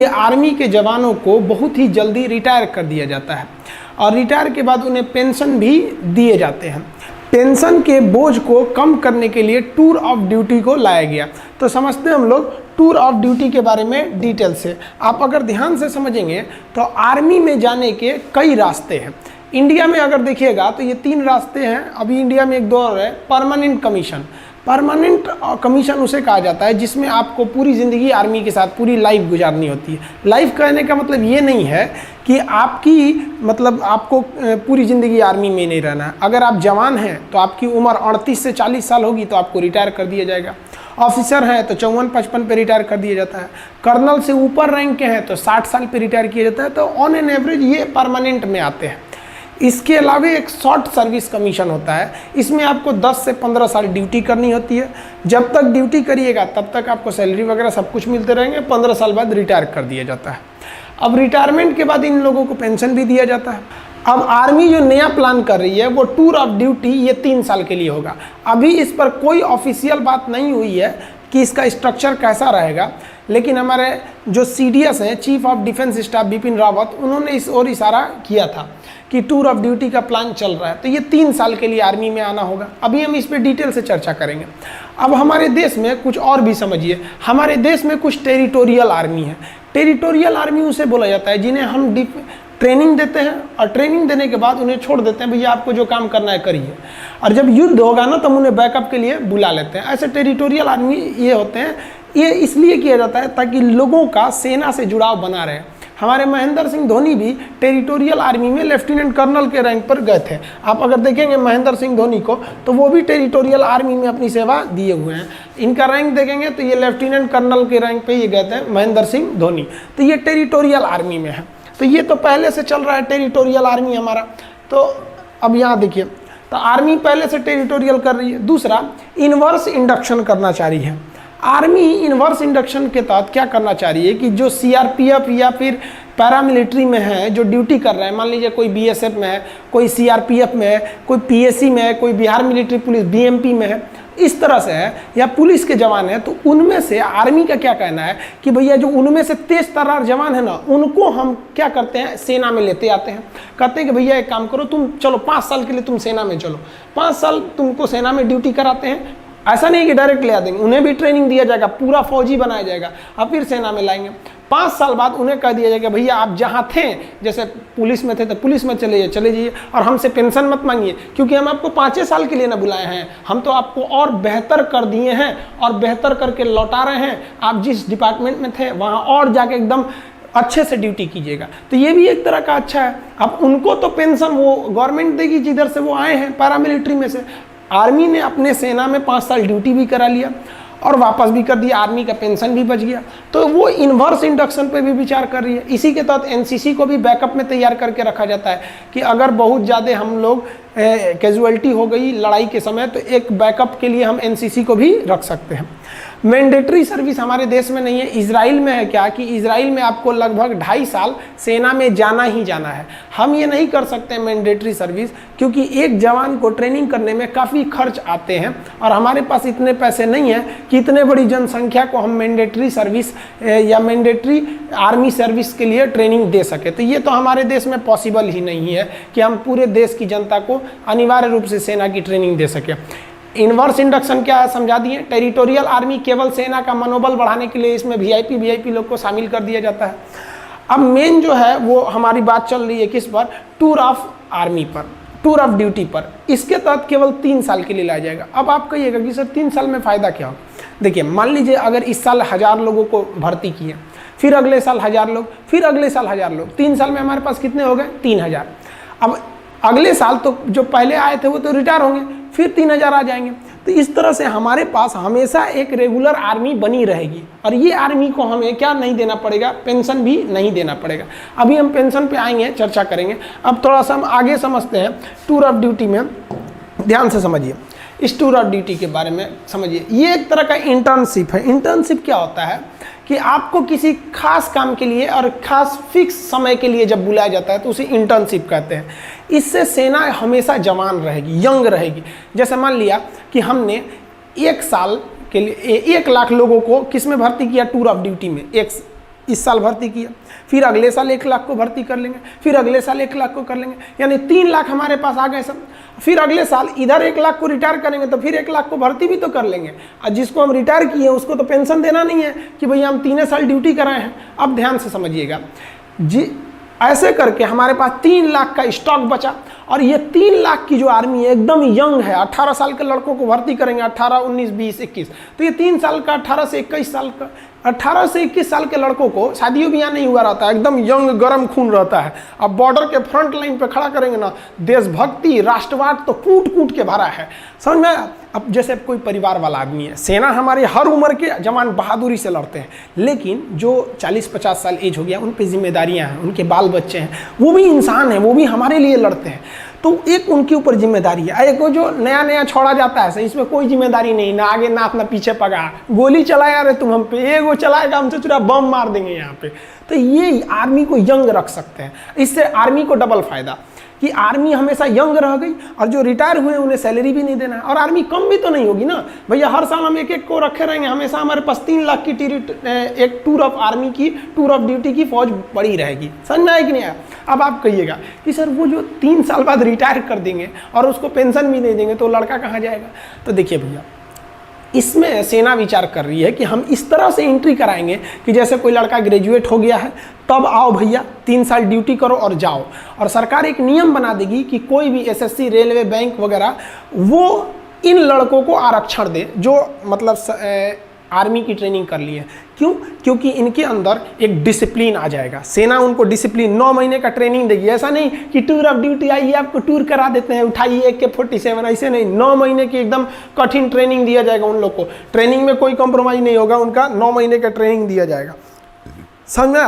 Army के जवानों को बहुत ही जल्दी रिटायर कर दिया जाता है और रिटायर के बाद उन्हें पेंशन भी दिए जाते हैं। पेंशन के बोझ को कम करने के लिए टूर ऑफ ड्यूटी को लाया गया। तो समझते हैं हम लोग टूर ऑफ ड्यूटी के बारे में डिटेल से। आप अगर ध्यान से समझेंगे तो आर्मी में जाने के कई रास्ते हैं। इंडिया में अगर देखिएगा तो ये 3 रास्ते हैं। अभी इंडिया में एक दौर है परमानेंट कमीशन। परमानेंट कमीशन उसे कहा जाता है जिसमें आपको पूरी ज़िंदगी आर्मी के साथ पूरी लाइफ गुजारनी होती है। लाइफ कहने का मतलब ये नहीं है कि आपको पूरी ज़िंदगी आर्मी में नहीं रहना है। अगर आप जवान हैं तो आपकी उम्र 38 से 40 साल होगी तो आपको रिटायर कर दिया जाएगा। ऑफिसर हैं तो 54-55 पे रिटायर कर दिया जाता है। कर्नल से ऊपर रैंक के हैं तो 60 साल पे रिटायर किया जाता है। तो ऑन एन एवरेज ये परमानेंट में आते हैं। इसके अलावा एक शॉर्ट सर्विस कमीशन होता है। इसमें आपको 10 से 15 साल ड्यूटी करनी होती है। जब तक ड्यूटी करिएगा तब तक आपको सैलरी वगैरह सब कुछ मिलते रहेंगे। 15 साल बाद रिटायर कर दिया जाता है। अब रिटायरमेंट के बाद इन लोगों को पेंशन भी दिया जाता है। अब आर्मी जो नया प्लान कर रही है वो टूर ऑफ ड्यूटी ये 3 साल के लिए होगा। अभी इस पर कोई ऑफिशियल बात नहीं हुई है कि इसका स्ट्रक्चर कैसा रहेगा, लेकिन हमारे जो CDS हैं, chief of defence staff Bipin Rawat, उन्होंने इस ओर इशारा किया था कि टूर ऑफ ड्यूटी का प्लान चल रहा है। तो ये 3 साल के लिए आर्मी में आना होगा। अभी हम इस पर डिटेल से चर्चा करेंगे। अब हमारे देश में कुछ और भी समझिए। हमारे देश में कुछ टेरिटोरियल आर्मी है। टेरिटोरियल आर्मी उसे बोला जाता है जिन्हें हम ट्रेनिंग देते हैं और ट्रेनिंग देने के बाद उन्हें छोड़ देते हैं, भैया आपको जो काम करना है करिए। और जब युद्ध होगा ना तो हम उन्हें बैकअप के लिए बुला लेते हैं। ऐसे टेरिटोरियल आर्मी ये होते हैं। ये इसलिए किया जाता है ताकि लोगों का सेना से जुड़ाव बना रहे। हमारे महेंद्र सिंह धोनी भी टेरिटोरियल आर्मी में लेफ्टिनेंट कर्नल के रैंक पर गए थे। आप अगर देखेंगे महेंद्र सिंह धोनी को तो वो भी टेरिटोरियल आर्मी में अपनी सेवा दिए हुए हैं। इनका रैंक देखेंगे तो ये लेफ्टिनेंट कर्नल के रैंक पे ये गए थे महेंद्र सिंह धोनी। तो ये टेरिटोरियल आर्मी में है। तो ये तो पहले से चल रहा है टेरिटोरियल आर्मी हमारा। तो अब यहाँ देखिए, तो आर्मी पहले से टेरिटोरियल कर रही है। दूसरा, इनवर्स इंडक्शन करना चाह रही है। आर्मी इनवर्स इंडक्शन के तहत क्या करना चाह रही है कि जो CRPF या फिर पैरामिलिट्री में है, जो ड्यूटी कर रहे हैं, मान लीजिए कोई BSF में है, कोई CRPF में है, कोई PSC में है, कोई बिहार मिलिट्री पुलिस BMP में है, इस तरह से है, या पुलिस के जवान हैं, तो उनमें से आर्मी का क्या कहना है कि भैया जो उनमें से तेज तर्रार जवान है ना, उनको हम क्या करते हैं, सेना में लेते आते हैं। कहते हैं कि भैया एक काम करो, तुम चलो 5 साल के लिए तुम सेना में चलो। 5 साल तुमको सेना में ड्यूटी कराते हैं। ऐसा नहीं कि डायरेक्ट ले आ देंगे, उन्हें भी ट्रेनिंग दिया जाएगा, पूरा फौजी बनाया जाएगा और फिर सेना में लाएंगे। 5 साल बाद उन्हें कह दिया जाएगा भैया आप जहाँ थे, जैसे पुलिस में थे तो पुलिस में चले जाइए और हमसे पेंशन मत मांगिए, क्योंकि हम आपको 5 साल के लिए ना बुलाए हैं, हम तो आपको और बेहतर कर दिए हैं और बेहतर करके लौटा रहे हैं। आप जिस डिपार्टमेंट में थे वहाँ और जाके एकदम अच्छे से ड्यूटी कीजिएगा। तो ये भी एक तरह का अच्छा है। अब उनको तो पेंशन वो गवर्नमेंट देगी जिधर से वो आए हैं, पैरामिलिट्री में से। आर्मी ने अपने सेना में 5 साल ड्यूटी भी करा लिया और वापस भी कर दिया, आर्मी का पेंशन भी बच गया। तो वो इन्वर्स इंडक्शन पे भी विचार कर रही है। इसी के तहत NCC को भी बैकअप में तैयार करके रखा जाता है कि अगर बहुत ज़्यादा हम लोग कैजुअलिटी हो गई लड़ाई के समय, तो एक बैकअप के लिए हम NCC को भी रख सकते हैं। मैंडेटरी सर्विस हमारे देश में नहीं है। इजराइल में है क्या कि इजराइल में आपको लगभग 2.5 साल सेना में जाना ही जाना है। हम ये नहीं कर सकते मैंडेटरी सर्विस, क्योंकि एक जवान को ट्रेनिंग करने में काफ़ी खर्च आते हैं और हमारे पास इतने पैसे नहीं हैं कि इतने बड़ी जनसंख्या को हम मैंडेटरी सर्विस या मैंडेटरी आर्मी सर्विस के लिए ट्रेनिंग दे सके। तो ये तो हमारे देश में पॉसिबल ही नहीं है कि हम पूरे देश की जनता को अनिवार्य रूप से सेना की ट्रेनिंग दे सके। इनवर्स इंडक्शन क्या है समझा दिए। टेरिटोरियल आर्मी केवल सेना का मनोबल बढ़ाने के लिए इसमें VIP लोग को शामिल कर दिया जाता है। अब मेन जो है वो हमारी बात चल रही है किस पर, टूर ऑफ आर्मी पर, टूर ऑफ ड्यूटी पर। इसके तहत केवल 3 साल के लिए लाया जाएगा। अब आप कहिएगा कि सर 3 साल में फ़ायदा क्या हो। देखिए, मान लीजिए अगर इस साल 1000 लोगों को भर्ती किए, फिर अगले साल 1000 लोग, फिर अगले साल 1000 लोग, 3 साल में हमारे पास कितने हो गए, 3000। अब अगले साल तो जो पहले आए थे वो तो रिटायर होंगे, फिर 3000 आ जाएंगे। तो इस तरह से हमारे पास हमेशा एक रेगुलर आर्मी बनी रहेगी और ये आर्मी को हमें क्या नहीं देना पड़ेगा, पेंशन भी नहीं देना पड़ेगा। अभी हम पेंशन पे आएंगे, चर्चा करेंगे। अब थोड़ा सा हम आगे समझते हैं टूर ऑफ ड्यूटी में। ध्यान से समझिए, इस टूर ऑफ ड्यूटी के बारे में समझिए। ये एक तरह का इंटर्नशिप है। इंटर्नशिप क्या होता है कि आपको किसी खास काम के लिए और खास फिक्स समय के लिए जब बुलाया जाता है तो उसे इंटर्नशिप कहते हैं। इससे सेना हमेशा जवान रहेगी, यंग रहेगी। जैसे मान लिया कि हमने 1 साल के लिए 1 लाख लोगों को किस में भर्ती किया, टूर ऑफ ड्यूटी में। इस साल भर्ती किया, फिर अगले साल 1 लाख को भर्ती कर लेंगे, फिर अगले साल 1 लाख को कर लेंगे, यानी 3 लाख हमारे पास आ गए सब। फिर अगले साल इधर 1 लाख को रिटायर करेंगे तो फिर 1 लाख को भर्ती भी तो कर लेंगे। और जिसको हम रिटायर किए उसको तो पेंशन देना नहीं है कि भैया हम 3 साल ड्यूटी कराए हैं। अब ध्यान से समझिएगा जी, ऐसे करके हमारे पास 3 लाख का स्टॉक बचा। और ये 3 लाख की जो आर्मी है एकदम यंग है, 18 साल के लड़कों को भर्ती करेंगे, 18, 19, 20, 21, तो ये 3 साल का 18 से 21 साल का 18 से 21 साल के लड़कों को शादियों भी यहाँ नहीं हुआ रहता है, एकदम यंग गर्म खून रहता है। अब बॉर्डर के फ्रंट लाइन पे खड़ा करेंगे ना, देशभक्ति राष्ट्रवाद तो कूट कूट के भरा है, समझ में। अब जैसे कोई परिवार वाला आदमी है, सेना हमारे हर उम्र के जवान बहादुरी से लड़ते हैं, लेकिन जो 40-50 साल एज हो गया उन पे जिम्मेदारियां हैं, उनके बाल बच्चे हैं, वो भी इंसान हैं, वो भी हमारे लिए लड़ते हैं, तो एक उनके ऊपर जिम्मेदारी है। एक जो नया नया छोड़ा जाता है, इसमें कोई जिम्मेदारी नहीं, ना आगे ना अपना पीछे पगा, गोली चलाया रे तुम हम पे, एगो चलाएगा हमसे चुरा बम मार देंगे यहाँ पे। तो ये आर्मी को यंग रख सकते हैं, इससे आर्मी को डबल फायदा कि आर्मी हमेशा यंग रह गई, और जो रिटायर हुए उन्हें सैलरी भी नहीं देना है, और आर्मी कम भी तो नहीं होगी ना भैया, हर साल हम 1-1 को रखे रहेंगे, हमेशा हमारे पास 3 लाख की एक टूर ऑफ आर्मी की, टूर ऑफ ड्यूटी की फौज पड़ी रहेगी। समझ में आया कि नहीं आया? अब आप कहिएगा कि सर वो जो 3 साल बाद रिटायर कर देंगे और उसको पेंशन भी नहीं देंगे तो लड़का कहाँ जाएगा? तो देखिए भैया, इसमें सेना विचार कर रही है कि हम इस तरह से एंट्री कराएंगे कि जैसे कोई लड़का ग्रेजुएट हो गया है, तब आओ भैया 3 साल ड्यूटी करो और जाओ। और सरकार एक नियम बना देगी कि कोई भी एसएससी, रेलवे, बैंक वगैरह वो इन लड़कों को आरक्षण दे जो मतलब आर्मी की ट्रेनिंग कर लिए। क्यों? क्योंकि इनके अंदर एक डिसिप्लिन आ जाएगा, सेना उनको डिसिप्लिन 9 महीने का ट्रेनिंग देगी। ऐसा नहीं कि टूर ऑफ ड्यूटी आइए आपको टूर करा देते हैं, उठाइए AK-47, ऐसे नहीं, 9 महीने की एकदम कठिन ट्रेनिंग दिया जाएगा उन लोग को। ट्रेनिंग में कोई कॉम्प्रोमाइज़ नहीं होगा, उनका 9 महीने का ट्रेनिंग दिया जाएगा। समझ में?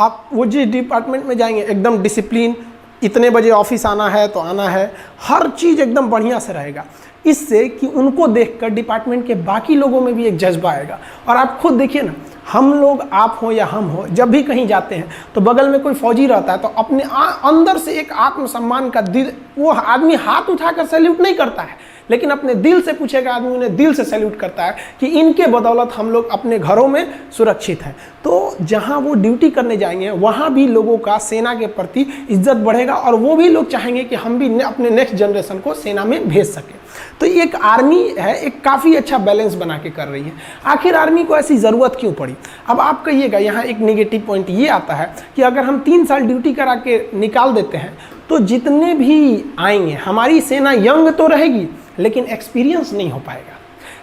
आप वो जिस डिपार्टमेंट में जाएंगे एकदम डिसिप्लिन, इतने बजे ऑफिस आना है तो आना है, हर चीज़ एकदम बढ़िया से रहेगा। इससे कि उनको देखकर डिपार्टमेंट के बाकी लोगों में भी एक जज्बा आएगा। और आप खुद देखिए ना, हम लोग, आप हो या हम हो, जब भी कहीं जाते हैं तो बगल में कोई फौजी रहता है तो अपने अंदर से एक आत्मसम्मान का दिल, वो आदमी हाथ उठाकर सैल्यूट नहीं करता है, लेकिन अपने दिल से पूछेगा आदमी, उन्हें दिल से सैल्यूट करता है कि इनके बदौलत हम लोग अपने घरों में सुरक्षित हैं। तो जहां वो ड्यूटी करने जाएंगे वहां भी लोगों का सेना के प्रति इज्जत बढ़ेगा, और वो भी लोग चाहेंगे कि हम भी अपने नेक्स्ट जनरेशन को सेना में भेज सकें। तो एक आर्मी है, एक काफ़ी अच्छा बैलेंस बना के कर रही है। आखिर आर्मी को ऐसी ज़रूरत क्यों पड़ी? अब आप कहिएगा, यहाँ एक नेगेटिव पॉइंट ये आता है कि अगर हम 3 साल ड्यूटी करा के निकाल देते हैं तो जितने भी आएंगे, हमारी सेना यंग तो रहेगी लेकिन एक्सपीरियंस नहीं हो पाएगा।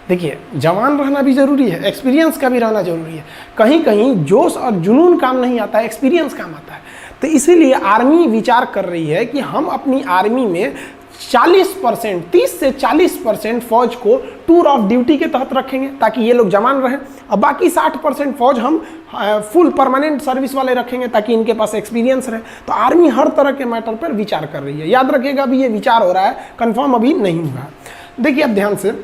देखिए, जवान रहना भी ज़रूरी है, एक्सपीरियंस का भी रहना ज़रूरी है। कहीं कहीं जोश और जुनून काम नहीं आता है, एक्सपीरियंस काम आता है। तो इसीलिए आर्मी विचार कर रही है कि हम अपनी आर्मी में 40%, 30 से 40% फौज को टूर ऑफ ड्यूटी के तहत रखेंगे ताकि ये लोग जवान रहें, और बाकी 60% फौज हम फुल परमानेंट सर्विस वाले रखेंगे ताकि इनके पास एक्सपीरियंस रहे। तो आर्मी हर तरह के मैटर पर विचार कर रही है। याद रखिएगा, अभी ये विचार हो रहा है, कंफर्म अभी नहीं हुआ है। देखिए अब ध्यान से,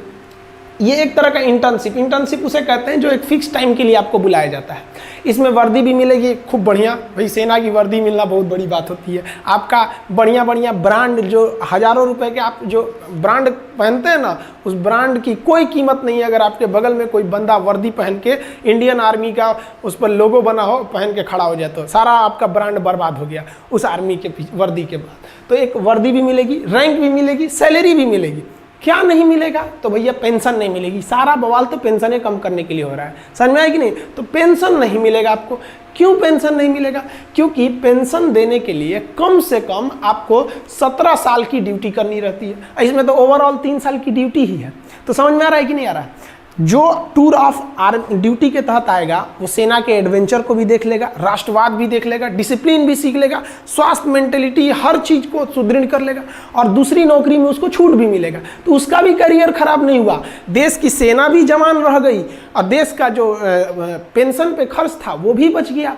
ये एक तरह का इंटर्नशिप उसे कहते हैं जो एक फिक्स टाइम के लिए आपको बुलाया जाता है। इसमें वर्दी भी मिलेगी खूब बढ़िया, भाई सेना की वर्दी मिलना बहुत बड़ी बात होती है। आपका बढ़िया बढ़िया ब्रांड, जो हज़ारों रुपए के आप जो ब्रांड पहनते हैं ना, उस ब्रांड की कोई कीमत नहीं है अगर आपके बगल में कोई बंदा वर्दी पहन के इंडियन आर्मी का उस पर लोगो बना हो, पहन के खड़ा हो जाए तो सारा आपका ब्रांड बर्बाद हो गया उस आर्मी के वर्दी के बाद। तो एक वर्दी भी मिलेगी, रैंक भी मिलेगी, सैलरी भी मिलेगी। क्या नहीं मिलेगा? तो भैया पेंशन नहीं मिलेगी। सारा बवाल तो पेंशनें कम करने के लिए हो रहा है, समझ में आया कि नहीं? तो पेंशन नहीं मिलेगा आपको। क्यों पेंशन नहीं मिलेगा? क्योंकि पेंशन देने के लिए कम से कम आपको 17 साल की ड्यूटी करनी रहती है। इसमें तो ओवरऑल 3 साल की ड्यूटी ही है। तो समझ में आ रहा है कि नहीं आ रहा है? जो टूर ऑफ ड्यूटी के तहत आएगा वो सेना के एडवेंचर को भी देख लेगा, राष्ट्रवाद भी देख लेगा, डिसिप्लिन भी सीख लेगा, स्वास्थ्य, मेंटेलिटी, हर चीज़ को सुदृढ़ कर लेगा, और दूसरी नौकरी में उसको छूट भी मिलेगा। तो उसका भी करियर खराब नहीं हुआ, देश की सेना भी जवान रह गई, और देश का जो पेंशन पे खर्च था वो भी बच गया।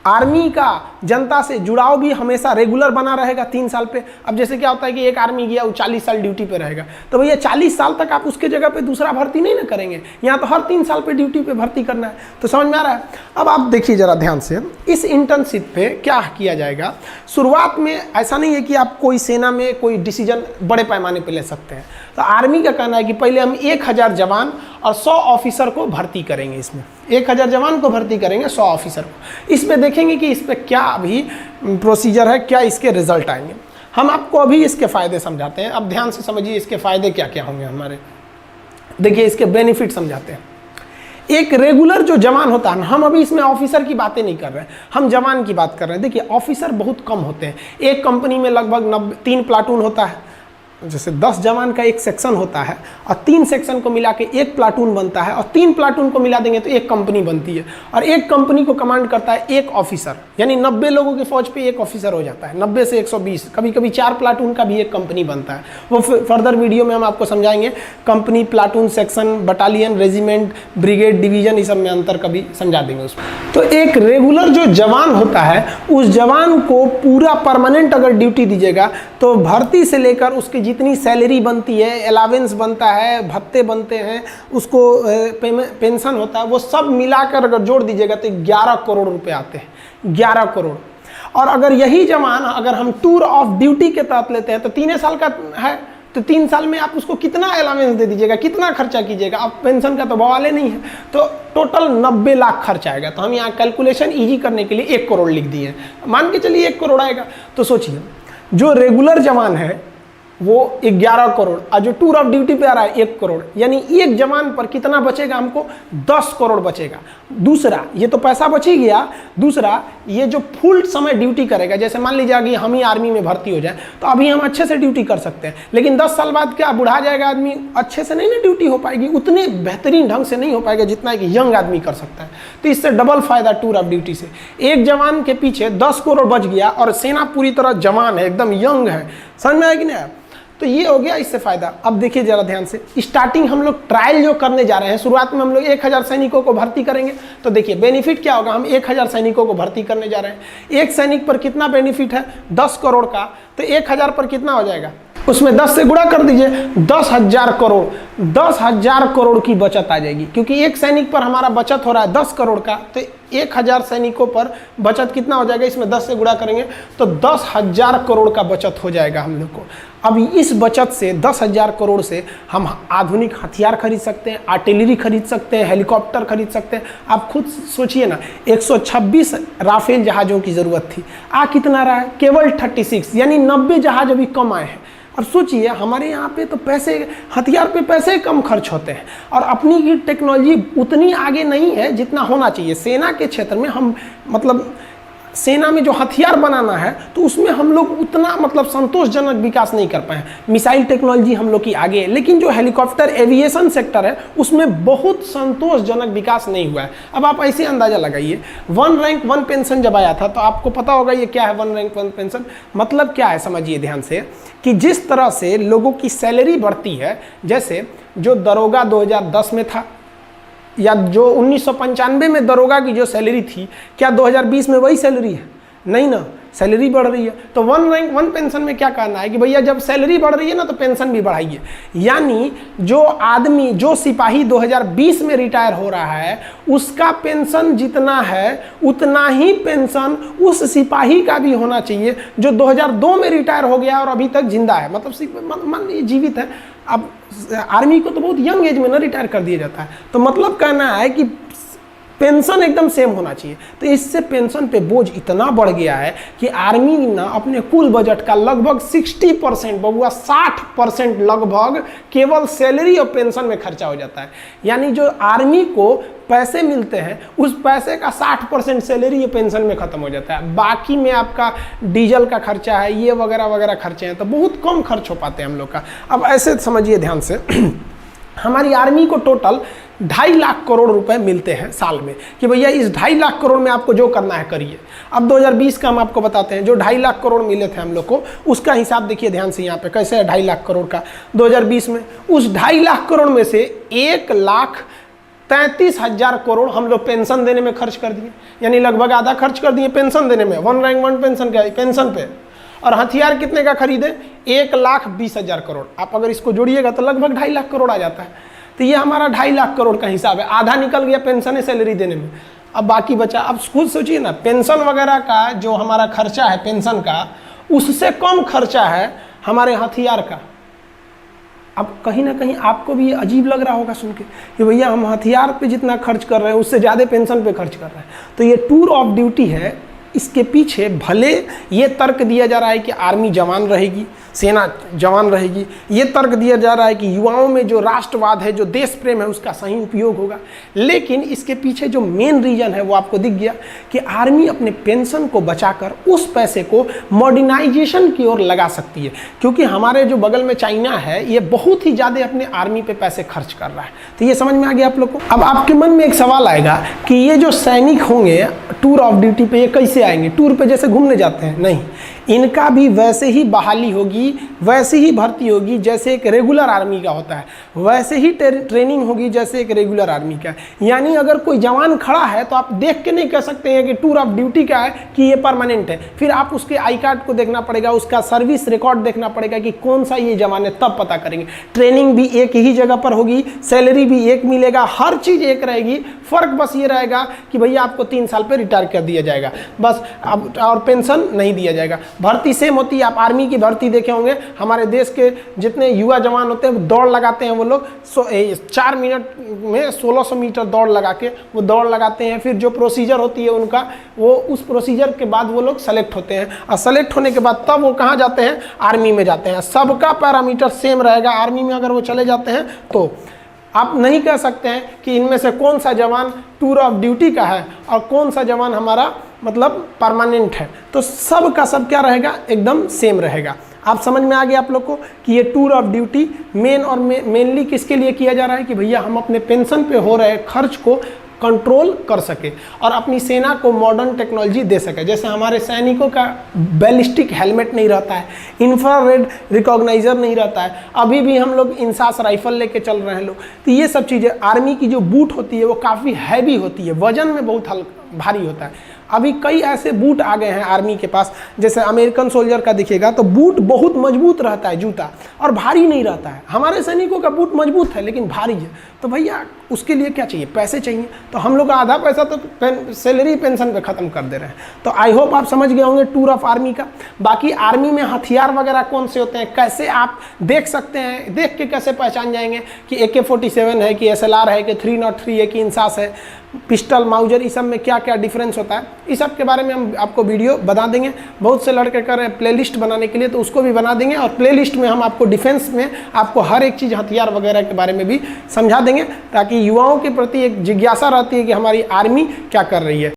आर्मी का जनता से जुड़ाव भी हमेशा रेगुलर बना रहेगा 3 साल पे। अब जैसे क्या होता है कि एक आर्मी गया, वो 40 साल ड्यूटी पे रहेगा, तो भैया 40 साल तक आप उसके जगह पे दूसरा भर्ती नहीं ना करेंगे। यहाँ तो हर 3 साल पे ड्यूटी पे भर्ती करना है। तो समझ में आ रहा है? अब आप देखिए जरा ध्यान से, इस इंटर्नशिप पे क्या किया जाएगा। शुरुआत में ऐसा नहीं है कि आप कोई सेना में कोई डिसीजन बड़े पैमाने पर ले सकते हैं। तो आर्मी का कहना है कि पहले हम 1000 जवान और 100 ऑफिसर को भर्ती करेंगे। इसमें 1000 जवान को भर्ती करेंगे, 100 ऑफिसर को। इसमें देखेंगे कि इस पर क्या अभी प्रोसीजर है, क्या इसके रिजल्ट आएंगे। हम आपको अभी इसके फ़ायदे समझाते हैं। अब ध्यान से समझिए इसके फ़ायदे क्या क्या होंगे हमारे। देखिए इसके बेनिफिट समझाते हैं। एक रेगुलर जो जवान होता है, हम अभी इसमें ऑफिसर की बातें नहीं कर रहे हैं, हम जवान की बात कर रहे हैं। देखिए ऑफिसर बहुत कम होते हैं। एक कंपनी में लगभग 3 प्लाटून होता है। जैसे 10 जवान का एक सेक्शन होता है और 3 सेक्शन को मिला के एक प्लाटून बनता है और 3 प्लाटून को मिला देंगे तो एक कंपनी बनती है। और एक कंपनी को कमांड करता है एक ऑफिसर, यानी 90 लोगों की फौज पे एक ऑफिसर हो जाता है। 90 से 120, कभी कभी 4 प्लाटून का भी एक कंपनी बनता है। वो फर्दर वीडियो में हम आपको समझाएंगे। Company, platoon, section, battalion, regiment, brigade, division, इस सब में अंतर कभी समझा देंगे उसमें। तो एक रेगुलर जो जवान होता है, उस जवान को पूरा परमानेंट अगर ड्यूटी दीजिएगा तो भर्ती से लेकर उसके जितनी सैलरी बनती है, अलावेंस बनता है, भत्ते बनते हैं, उसको पेंशन होता है, वो सब मिलाकर अगर जोड़ दीजिएगा तो 11 करोड़ रुपए आते हैं। 11 करोड़। और अगर यही जवान अगर हम टूर ऑफ ड्यूटी के तहत लेते हैं तो 3 साल का है, तो 3 साल में आप उसको कितना अलावेंस दे दीजिएगा, कितना खर्चा कीजिएगा। अब पेंशन का तो बवाल नहीं है, तो टोटल 90 लाख खर्च आएगा। तो हम यहाँ कैलकुलेशन ईजी करने के लिए 1 करोड़ लिख दिए हैं। मान के चलिए 1 करोड़ आएगा। तो सोचिए जो रेगुलर जवान है वो 11 करोड़ और जो टूर ऑफ ड्यूटी पे आ रहा है 1 करोड़, यानी एक जवान पर कितना बचेगा हमको? 10 करोड़ बचेगा। दूसरा, ये तो पैसा बच ही गया। दूसरा, ये जो फुल समय ड्यूटी करेगा, जैसे मान लीजिए कि हम ही आर्मी में भर्ती हो जाए तो अभी हम अच्छे से ड्यूटी कर सकते हैं, लेकिन 10 साल बाद क्या बुढ़ा जाएगा आदमी, अच्छे से नहीं ना ड्यूटी हो पाएगी, उतने बेहतरीन ढंग से नहीं हो पाएगा जितना कि यंग आदमी कर सकता है। तो इससे डबल फायदा टूर ऑफ ड्यूटी से। एक जवान के पीछे 10 करोड़ बच गया और सेना पूरी तरह जवान है, एकदम यंग है। समझ में आया कि नहीं? तो ये हो गया इससे फायदा। अब देखिए जरा ध्यान से, स्टार्टिंग हम लोग ट्रायल जो करने जा रहे हैं, शुरुआत में हम लोग 1000 सैनिकों को भर्ती करेंगे। तो देखिए बेनिफिट क्या होगा, हम 1000 सैनिकों को भर्ती करने जा रहे हैं। एक सैनिक पर कितना बेनिफिट है? 10 करोड़ का। तो 1000 पर कितना हो जाएगा? उसमें 10 से गुणा कर दीजिए, 10,000 करोड़। 10,000 करोड़ की बचत आ जाएगी, क्योंकि एक सैनिक पर हमारा बचत हो रहा है 10 करोड़ का। तो 1000 सैनिकों पर बचत कितना हो जाएगा? इसमें 10 से गुणा करेंगे तो 10,000 करोड़ का बचत हो जाएगा हम लोग को। अब इस बचत से 10,000 करोड़ से हम आधुनिक हथियार खरीद सकते हैं, आर्टिलरी खरीद सकते हैं, हेलीकॉप्टर खरीद सकते हैं। आप खुद सोचिए ना, 126 राफेल जहाज़ों की ज़रूरत थी, कितना रहा है? केवल 36, यानी 90 जहाज अभी कम आए हैं। अब सोचिए हमारे यहाँ पे तो पैसे, हथियार पे पैसे कम खर्च होते हैं और अपनी की टेक्नोलॉजी उतनी आगे नहीं है जितना होना चाहिए। सेना के क्षेत्र में हम मतलब सेना में जो हथियार बनाना है तो उसमें हम लोग उतना मतलब संतोषजनक विकास नहीं कर पाए। मिसाइल टेक्नोलॉजी हम लोग की आगे है, लेकिन जो हेलीकॉप्टर एविएशन सेक्टर है उसमें बहुत संतोषजनक विकास नहीं हुआ है। अब आप ऐसे अंदाजा लगाइए, 1 रैंक 1 पेंशन जब आया था तो आपको पता होगा ये क्या है 1 रैंक 1 पेंशन। मतलब क्या है समझिए ध्यान से, कि जिस तरह से लोगों की सैलरी बढ़ती है, जैसे जो दरोगा 2010 में था या जो 1995 में दरोगा की जो सैलरी थी, क्या 2020 में वही सैलरी है? नहीं ना, सैलरी बढ़ रही है। तो 1 रैंक 1 पेंशन में क्या कहना है कि भैया जब सैलरी बढ़ रही है ना तो पेंशन भी बढ़ाइए। यानी जो आदमी, जो सिपाही 2020 में रिटायर हो रहा है उसका पेंशन जितना है उतना ही पेंशन उस सिपाही का भी होना चाहिए जो 2002 में रिटायर हो गया और अभी तक जिंदा है, मतलब मान लीजिए जीवित है। अब आर्मी को तो बहुत यंग एज में ना रिटायर कर दिया जाता है, तो मतलब कहना है कि पेंशन एकदम सेम होना चाहिए। तो इससे पेंशन पे बोझ इतना बढ़ गया है कि आर्मी ना अपने कुल बजट का लगभग 60%, बबुआ 60% लगभग केवल सैलरी और पेंशन में खर्चा हो जाता है। यानी जो आर्मी को पैसे मिलते हैं उस पैसे का 60% सैलरी या पेंशन में खत्म हो जाता है। बाकी में आपका डीजल का खर्चा है, ये वगैरह वगैरह खर्चे हैं, तो बहुत कम खर्च हो पाते हैं हम लोग का। अब ऐसे समझिए ध्यान से हमारी आर्मी को टोटल 2.5 लाख करोड़ रुपए मिलते हैं साल में, कि भैया इस 2.5 लाख करोड़ में आपको जो करना है करिए। अब 2020 का हम आपको बताते हैं, जो 2.5 लाख करोड़ मिले थे हम लोग को उसका हिसाब देखिए ध्यान से यहाँ पे कैसे है 2.5 लाख करोड़ का 2020 में। उस 2.5 लाख करोड़ में से 1,33,000 करोड़ हम लोग पेंशन देने में खर्च कर दिए, यानी लगभग आधा खर्च कर दिए पेंशन देने में, 1 रैंक 1 पेंशन का पेंशन पे। और हथियार कितने का खरीदे? 1,20,000 करोड़। आप अगर इसको जोड़िएगा तो लगभग 2.5 लाख करोड़ आ जाता है। तो ये हमारा 2.5 लाख करोड़ का हिसाब है, आधा निकल गया पेंशन सैलरी देने में, अब बाकी बचा। अब खुद सोचिए ना, पेंशन वगैरह का जो हमारा खर्चा है पेंशन का, उससे कम खर्चा है हमारे हथियार का। अब कहीं ना कहीं आपको भी ये अजीब लग रहा होगा सुन के कि भैया हम हथियार पे जितना खर्च कर रहे हैं उससे ज़्यादा पेंशन पे खर्च कर रहे हैं। तो ये टूर ऑफ ड्यूटी है, इसके पीछे भले ये तर्क दिया जा रहा है कि आर्मी जवान रहेगी, सेना जवान रहेगी, ये तर्क दिया जा रहा है कि युवाओं में जो राष्ट्रवाद है, जो देश प्रेम है, उसका सही उपयोग होगा, लेकिन इसके पीछे जो मेन रीज़न है वो आपको दिख गया कि आर्मी अपने पेंशन को बचाकर उस पैसे को मॉडर्नाइजेशन की ओर लगा सकती है। क्योंकि हमारे जो बगल में चाइना है ये बहुत ही ज़्यादा अपने आर्मी पे पैसे खर्च कर रहा है। तो ये समझ में आ गया आप लोग को। अब आपके मन में एक सवाल आएगा कि ये जो सैनिक होंगे टूर ऑफ ड्यूटी पे, ये कैसे आएंगे? टूर पे जैसे घूमने जाते हैं? नहीं, इनका भी वैसे ही बहाली होगी, वैसे ही भर्ती होगी जैसे एक रेगुलर आर्मी का होता है, वैसे ही ट्रेनिंग होगी जैसे एक रेगुलर आर्मी का। यानी अगर कोई जवान खड़ा है तो आप देख के नहीं कह सकते हैं कि टूर ऑफ ड्यूटी का है कि ये परमानेंट है। फिर आप उसके आई कार्ड को देखना पड़ेगा, उसका सर्विस रिकॉर्ड देखना पड़ेगा कि कौन सा ये जवान है, तब पता करेंगे। ट्रेनिंग भी एक ही जगह पर होगी, सैलरी भी एक मिलेगा, हर चीज़ एक रहेगी। फ़र्क बस ये रहेगा कि भैया आपको 3 साल पर रिटायर कर दिया जाएगा बस, अब और पेंशन नहीं दिया जाएगा। भर्ती सेम होती है। आप आर्मी की भर्ती देखे होंगे, हमारे देश के जितने युवा जवान होते हैं दौड़ लगाते हैं वो लोग 4 मिनट में 1600 मीटर दौड़ लगा के वो दौड़ लगाते हैं। फिर जो प्रोसीजर होती है उनका, वो उस प्रोसीजर के बाद वो लोग सेलेक्ट होते हैं, और सेलेक्ट होने के बाद तब वो कहाँ जाते हैं? आर्मी में जाते हैं। सबका पैरामीटर सेम रहेगा। आर्मी में अगर वो चले जाते हैं तो आप नहीं कह सकते हैं कि इनमें से कौन सा जवान टूर ऑफ ड्यूटी का है और कौन सा जवान हमारा मतलब परमानेंट है। तो सब का सब क्या रहेगा? एकदम सेम रहेगा। आप समझ में आ गया आप लोग को कि ये टूर ऑफ ड्यूटी मेनली किसके लिए किया जा रहा है कि भैया हम अपने पेंशन पे हो रहे खर्च को कंट्रोल कर सके और अपनी सेना को मॉडर्न टेक्नोलॉजी दे सके। जैसे हमारे सैनिकों का बैलिस्टिक हेलमेट नहीं रहता है, इंफ्रारेड रिकॉग्नाइजर नहीं रहता है, अभी भी हम लोग इंसास राइफल लेके चल रहे हैं लोग। तो ये सब चीज़ें, आर्मी की जो बूट होती है वो काफ़ी हैवी होती है, वजन में बहुत भारी होता है। अभी कई ऐसे बूट आ गए हैं आर्मी के पास, जैसे अमेरिकन सोल्जर का दिखेगा तो बूट बहुत मजबूत रहता है, जूता, और भारी नहीं रहता है। हमारे सैनिकों का बूट मजबूत है लेकिन भारी है। तो भैया उसके लिए क्या चाहिए? पैसे चाहिए। तो हम लोग का आधा पैसा तो सैलरी पेंशन पे ख़त्म कर दे रहे हैं। तो आई होप आप समझ गए होंगे टूर ऑफ आर्मी का। बाकी आर्मी में हथियार वगैरह कौन से होते हैं, कैसे आप देख सकते हैं, देख के कैसे पहचान जाएंगे कि AK-47 है कि SLR है कि 303 है कि इंसास है, पिस्टल, माउजर, इस सब में क्या क्या डिफरेंस होता है, इस सब के बारे में हम आपको वीडियो बता देंगे। बहुत से लड़के कर रहे हैं प्लेलिस्ट बनाने के लिए, तो उसको भी बना देंगे, और प्लेलिस्ट में हम आपको डिफेंस में आपको हर एक चीज़ हथियार वगैरह के बारे में भी समझा देंगे, ताकि युवाओं के प्रति एक जिज्ञासा रहती है कि हमारी आर्मी क्या कर रही है।